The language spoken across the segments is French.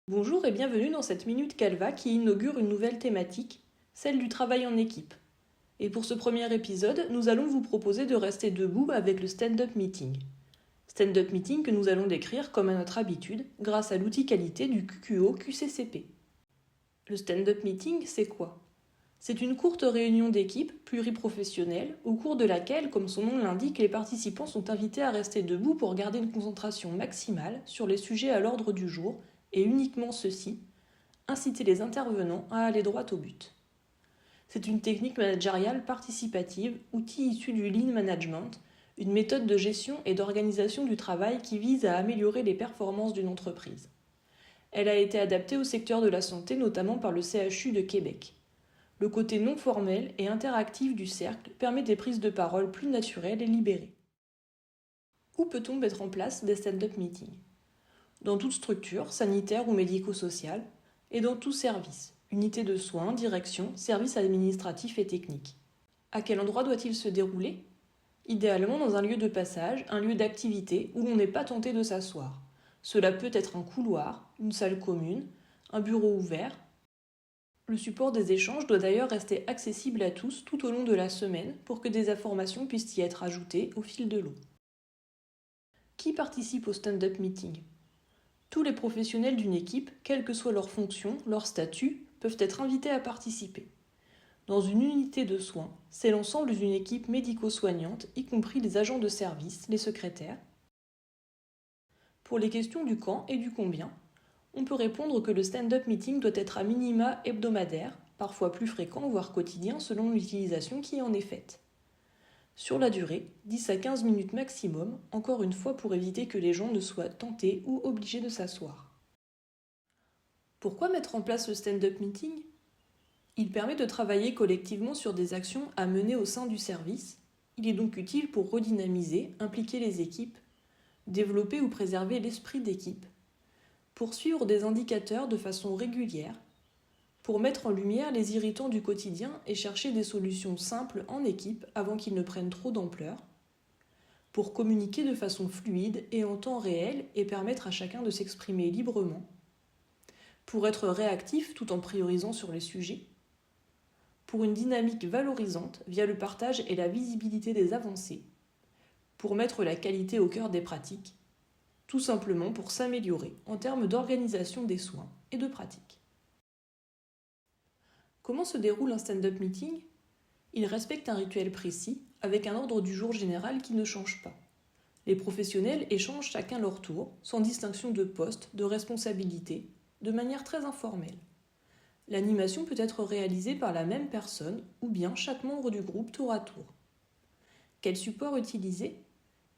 Bonjour et bienvenue dans cette Minute Calva qui inaugure une nouvelle thématique, celle du travail en équipe. Et pour ce premier épisode, nous allons vous proposer de rester debout avec le stand-up meeting. Stand-up meeting que nous allons décrire comme à notre habitude grâce à l'outil qualité du QQO QCCP. Le stand-up meeting, c'est quoi ? C'est une courte réunion d'équipe pluriprofessionnelle au cours de laquelle, comme son nom l'indique, les participants sont invités à rester debout pour garder une concentration maximale sur les sujets à l'ordre du jour et uniquement ceux-ci, inciter les intervenants à aller droit au but. C'est une technique managériale participative, outil issu du Lean Management, une méthode de gestion et d'organisation du travail qui vise à améliorer les performances d'une entreprise. Elle a été adaptée au secteur de la santé, notamment par le CHU de Québec. Le côté non formel et interactif du cercle permet des prises de parole plus naturelles et libérées. Où peut-on mettre en place des stand-up meetings ? Dans toute structure, sanitaire ou médico-sociale, et dans tout service, unité de soins, direction, services administratifs et techniques. À quel endroit doit-il se dérouler ? Idéalement dans un lieu de passage, un lieu d'activité où l'on n'est pas tenté de s'asseoir. Cela peut être un couloir, une salle commune, un bureau ouvert. Le support des échanges doit d'ailleurs rester accessible à tous tout au long de la semaine pour que des informations puissent y être ajoutées au fil de l'eau. Qui participe au stand-up meeting ? Tous les professionnels d'une équipe, quelle que soit leur fonction, leur statut, peuvent être invités à participer. Dans une unité de soins, c'est l'ensemble d'une équipe médico-soignante, y compris les agents de service, les secrétaires. Pour les questions du quand et du combien, on peut répondre que le stand-up meeting doit être à minima hebdomadaire, parfois plus fréquent, voire quotidien, selon l'utilisation qui en est faite. Sur la durée, 10 à 15 minutes maximum, encore une fois pour éviter que les gens ne soient tentés ou obligés de s'asseoir. Pourquoi mettre en place le stand-up meeting ? Il permet de travailler collectivement sur des actions à mener au sein du service. Il est donc utile pour redynamiser, impliquer les équipes, développer ou préserver l'esprit d'équipe, pour suivre des indicateurs de façon régulière, pour mettre en lumière les irritants du quotidien et chercher des solutions simples en équipe avant qu'ils ne prennent trop d'ampleur, pour communiquer de façon fluide et en temps réel et permettre à chacun de s'exprimer librement, pour être réactif tout en priorisant sur les sujets, pour une dynamique valorisante via le partage et la visibilité des avancées, pour mettre la qualité au cœur des pratiques, tout simplement pour s'améliorer en termes d'organisation des soins et de pratique. Comment se déroule un stand-up meeting ? Il respecte un rituel précis, avec un ordre du jour général qui ne change pas. Les professionnels échangent chacun leur tour, sans distinction de poste, de responsabilité, de manière très informelle. L'animation peut être réalisée par la même personne ou bien chaque membre du groupe tour à tour. Quel support utiliser ?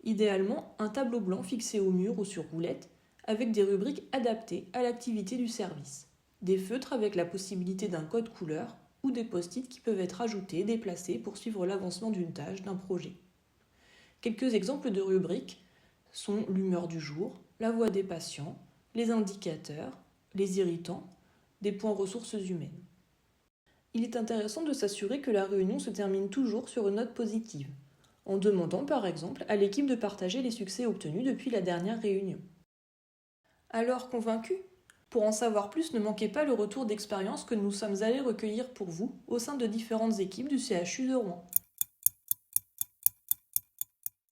Idéalement, un tableau blanc fixé au mur ou sur roulette, avec des rubriques adaptées à l'activité du service. Des feutres avec la possibilité d'un code couleur ou des post-it qui peuvent être ajoutés, déplacés pour suivre l'avancement d'une tâche, d'un projet. Quelques exemples de rubriques sont l'humeur du jour, la voix des patients, les indicateurs, les irritants, des points ressources humaines. Il est intéressant de s'assurer que la réunion se termine toujours sur une note positive, en demandant par exemple à l'équipe de partager les succès obtenus depuis la dernière réunion. Alors convaincu ? Pour en savoir plus, ne manquez pas le retour d'expérience que nous sommes allés recueillir pour vous au sein de différentes équipes du CHU de Rouen.